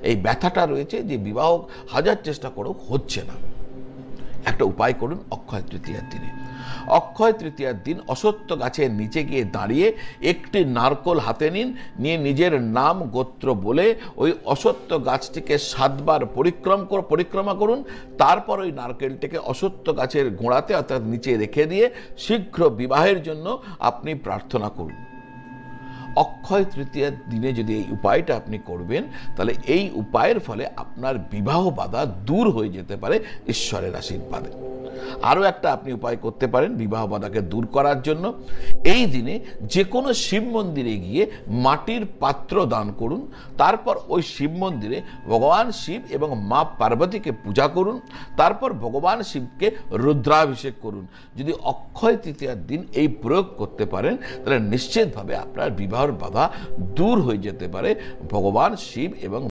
এই ব্যথাটা রয়েছে যে বিবাহ হাজার চেষ্টা করেও হচ্ছে না। একটা উপায় করুন অক্ষয় তৃতীয়ার দিনে। অক্ষয় তৃতীয়ার দিন অশ্বত্থ গাছের নিচে গিয়ে দাঁড়িয়ে একটি নারকোল হাতে নিন, নিয়ে নিজের নাম গোত্র বলে ওই অশ্বত্থ গাছটিকে 7 বার পরিক্রমা করুন। তারপর ওই নারকেলটিকে অশ্বত্থ গাছের গোড়াতে অর্থাৎ নিচে রেখে দিয়ে শীঘ্র বিবাহের জন্য আপনি প্রার্থনা করুন। অক্ষয় তৃতীয়ার দিনে যদি এই উপায়টা আপনি করবেন, তাহলে এই উপায়ের ফলে আপনার বিবাহ বাধা দূর হয়ে যেতে পারে ঈশ্বরের আশীর্বাদে। আরও একটা আপনি উপায় করতে পারেন বিবাহ বাধাকে দূর করার জন্য। এই দিনে যে কোনো শিব মন্দিরে গিয়ে মাটির পাত্র দান করুন। তারপর ওই শিব মন্দিরে ভগবান শিব এবং মা পার্বতীকে পূজা করুন। তারপর ভগবান শিবকে রুদ্রাভিষেক করুন। যদি অক্ষয় তৃতীয়ার দিন এই প্রয়োগ করতে পারেন, তাহলে নিশ্চিতভাবে আপনার বিবাহের বাধা দূর হয়ে যেতে পারে ভগবান শিব এবং